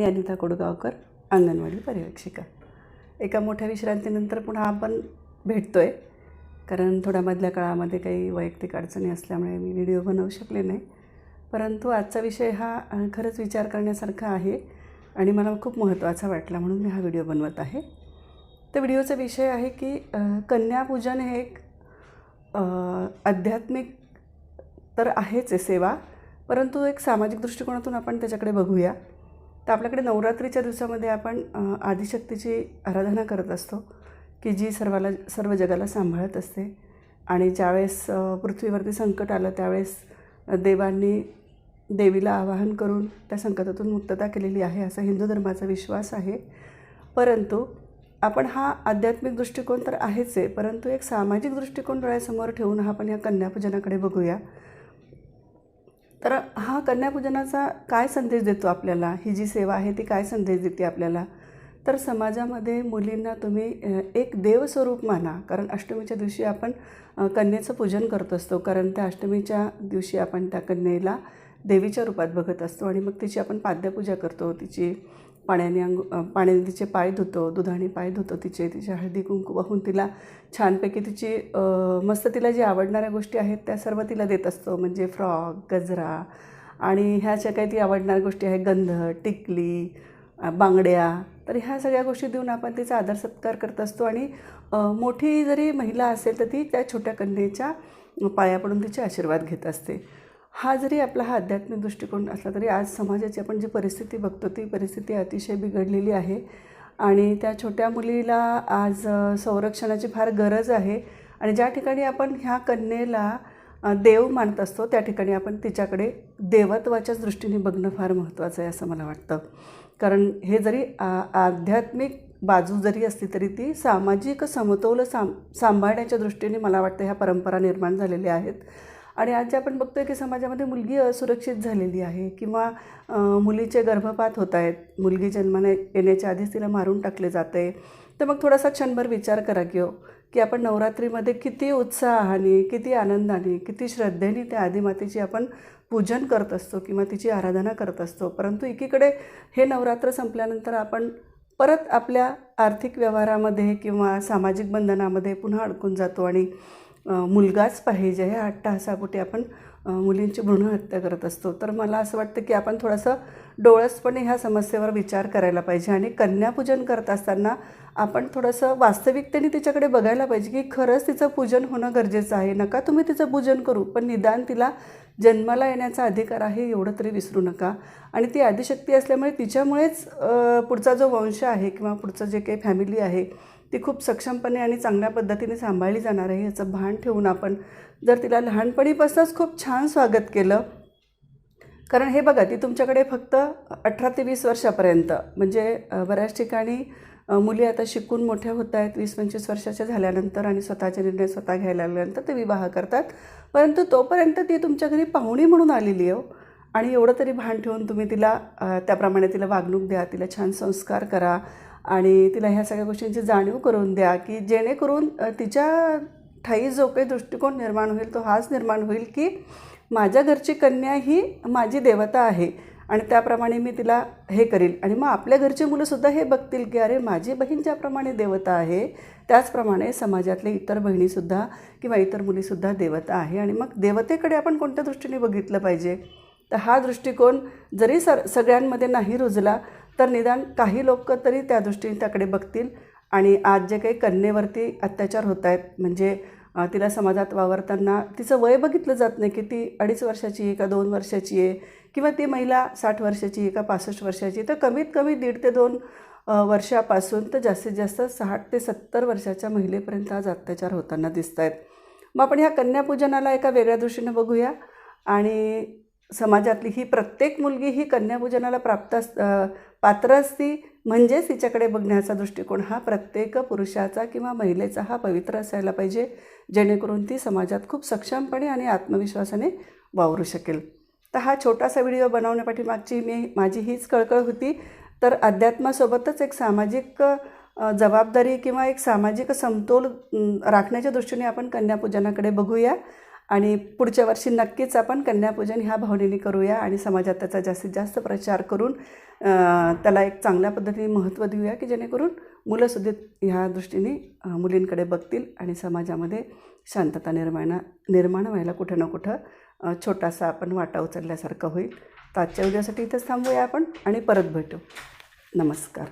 मी अनिता कोडगावकर, अंगणवाडी पर्यवेक्षिका। एका मोठ्या विश्रांतीनंतर पुन्हा आपण भेटतोय, कारण थोड्या मधल्या काळामध्ये काही वैयक्तिक अडचणी असल्यामुळे मी व्हिडिओ बनवू शकले नाही। परंतु आजचा विषय हा खरंच विचार करण्यासारखा आहे आणि मला खूप महत्त्वाचा वाटला, म्हणून मी हा व्हिडिओ बनवत आहे। तर व्हिडिओचा विषय आहे की कन्यापूजन हे एक आध्यात्मिक तर आहेच आहे सेवा, परंतु एक सामाजिक दृष्टिकोनातून आपण त्याच्याकडे बघूया। तर आपल्याकडे नवरात्रीच्या दिवसामध्ये आपण आदिशक्तीची आराधना करत असतो, की जी सर्व जगाला सांभाळत असते। आणि ज्यावेळेस पृथ्वीवरती संकट आलं त्यावेळेस देवांनी देवीला आवाहन करून त्या संकटातून मुक्तता केलेली आहे, असा हिंदू धर्माचा विश्वास आहे। परंतु आपण हा आध्यात्मिक दृष्टिकोन तर आहेच आहे, परंतु एक सामाजिक दृष्टिकोन डोळ्यासमोर ठेवून आपण या कन्यापूजनाकडे बघूया। तर हा कन्यापूजनाचा काय संदेश देतो आपल्याला, ही जी सेवा आहे ती काय संदेश देते आपल्याला? तर समाजामध्ये मुलींना तुम्ही एक देवस्वरूप माना, कारण अष्टमीच्या दिवशी आपण कन्येचं पूजन करत असतो, कारण त्या अष्टमीच्या दिवशी आपण त्या कन्येला देवीच्या रूपात बघत असतो आणि मग तिची आपण पाद्यपूजा करतो, तिची पाण्याने तिचे पाय धुतो, दुधाने पाय धुतो, तिचे हळदी कुंकू वाहून तिला छानपैकी तिची मस्त तिला जे आवडणाऱ्या गोष्टी आहेत त्या सर्व तिला देत असतो, म्हणजे फ्रॉक, गजरा आणि ह्या ज्या काही ती आवडणाऱ्या गोष्टी आहेत, गंध, टिकली, बांगड्या, तर ह्या सगळ्या गोष्टी देऊन आपण तिचा आदर सत्कार करत असतो। आणि मोठी जरी महिला असेल तर ती त्या छोट्या कन्येच्या पाया पडून तिचे आशीर्वाद घेत असते। हा जरी आपला हा आध्यात्मिक दृष्टिकोन असला तरी आज समाजाची आपण जी परिस्थिती बघतो ती परिस्थिती अतिशय बिघडलेली आहे आणि त्या छोट्या मुलीला आज संरक्षणाची फार गरज आहे। आणि ज्या ठिकाणी आपण ह्या कन्येला देव मानत असतो त्या ठिकाणी आपण तिच्याकडे देवत्वाच्याच दृष्टीने बघणं फार महत्त्वाचं आहे असं मला वाटतं। कारण हे जरी आध्यात्मिक बाजू जरी असली तरी ती सामाजिक समतोल सांभाळण्याच्या दृष्टीने मला वाटतं ह्या परंपरा निर्माण झालेल्या आहेत। आणि आज जे आपण बघतोय की समाजामध्ये मुलगी असुरक्षित झालेली आहे किंवा मुलीचे गर्भपात होत आहेत, मुलगी जन्माला येण्याच्या आधीच तिला मारून टाकले जाते, तर मग थोडासा क्षणभर विचार करा की आपण नवरात्रीमध्ये किती उत्साहाने, किती आनंदाने, किती श्रद्धेने त्या आदिमातेची आपण पूजन करत असतो किंवा तिची आराधना करत असतो। परंतु एकीकडे हे नवरात्र संपल्यानंतर आपण परत आपल्या आर्थिक व्यवहारामध्ये किंवा सामाजिक बंधनामध्ये पुन्हा अडकून जातो आणि मुलगाच पाहिजे ह्या अट्टाहासापोटी आपण मुलींची भ्रूण हत्या करत असतो। तर मला असं वाटतं की आपण थोडंसं डोळसपणे ह्या समस्येवर विचार करायला पाहिजे आणि कन्यापूजन करत असताना आपण थोडंसं वास्तविकतेने तिच्याकडे बघायला पाहिजे की खरंच तिचं पूजन होणं गरजेचं आहे। नका तुम्ही तिचं पूजन करू, पण निदान तिला जन्माला येण्याचा अधिकार आहे एवढं तरी विसरू नका। आणि ती आदिशक्ती असल्यामुळे तिच्यामुळेच पुढचा जो वंश आहे किंवा पुढचं जे काही फॅमिली आहे ती खूप सक्षमपणे आणि चांगल्या पद्धतीने सांभाळली जाणार आहे याचं भान ठेवून आपण जर तिला लहानपणीपासूनच खूप छान स्वागत केलं, कारण हे बघा ती तुमच्याकडे फक्त 18 ते 20 वर्षापर्यंत, म्हणजे बऱ्याच ठिकाणी मुली आता शिकून मोठ्या होत आहेत 20-25 वर्षाच्या झाल्यानंतर आणि स्वतःचे निर्णय स्वतः घ्यायला लागल्यानंतर ते विवाह करतात, परंतु तोपर्यंत ती तुमच्या घरी पाहुणी म्हणून आलेली आहे। आणि एवढं तरी भान ठेवून तुम्ही तिला त्याप्रमाणे तिला वागणूक द्या, तिला छान संस्कार करा आणि तिला ह्या सगळ्या गोष्टींची जाणीव करून द्या की जेणेकरून तिच्या ठायी जो काही दृष्टिकोन निर्माण होईल तो हाच निर्माण होईल की माझ्या घरची कन्या ही माझी देवता आहे आणि त्याप्रमाणे मी तिला हे करील। आणि मग आपल्या घरची मुलंसुद्धा हे बघतील की अरे माझी बहीण ज्याप्रमाणे देवता आहे त्याचप्रमाणे समाजातले इतर बहिणीसुद्धा किंवा इतर मुलीसुद्धा देवता आहे। आणि मग देवतेकडे आपण कोणत्या दृष्टीने बघितलं पाहिजे, तर हा दृष्टिकोन जरी सगळ्यांमध्ये नाही रुजला तर निदान काही लोक तरी त्या दृष्टीने त्याकडे बघतील। आणि आज जे काही कन्येवरती अत्याचार होत आहेत, म्हणजे तिला समाजात वावरताना तिचं वय बघितलं जात नाही की ती 2.5 वर्षाची आहे का 2 वर्षाची आहे किंवा ती महिला 60 वर्षाची आहे का 65 वर्षाची, तर कमीत कमी 1.5 ते 2 वर्षापासून तर जास्तीत जास्त 60 ते 70 वर्षाच्या महिलेपर्यंत आज अत्याचार होताना दिसत आहेत। मग आपण ह्या कन्यापूजनाला एका वेगळ्या दृष्टीने बघूया आणि समाजातली ही प्रत्येक मुलगी ही कन्यापूजनाला पात्र असती, म्हणजेच तिच्याकडे बघण्याचा दृष्टिकोन हा प्रत्येक पुरुषाचा किंवा महिलेचा हा पवित्र असायला पाहिजे, जेणेकरून ती समाजात खूप सक्षमपणे आणि आत्मविश्वासाने वावरू शकेल। तर हा छोटासा व्हिडिओ बनवण्यापाठीमागची माझी हीच कळकळ होती। तर अध्यात्मासोबतच एक सामाजिक जबाबदारी किंवा एक सामाजिक समतोल राखण्याच्या दृष्टीने आपण कन्यापूजनाकडे बघूया आणि पुढच्या वर्षी नक्कीच आपण कन्यापूजन ह्या भावनेने करूया आणि समाजात त्याचा जास्तीत जास्त प्रचार करून त्याला एक चांगल्या पद्धतीने महत्त्व देऊया की जेणेकरून मुलंसुद्धा ह्या दृष्टीने मुलींकडे बघतील आणि समाजामध्ये शांतता निर्माण व्हायला कुठं ना कुठं छोटासा आपण वाटा उचलल्यासारखं होईल. तर आजच्या व्हिडिओसाठी इथंच थांबूया आपण आणि परत भेटू. नमस्कार.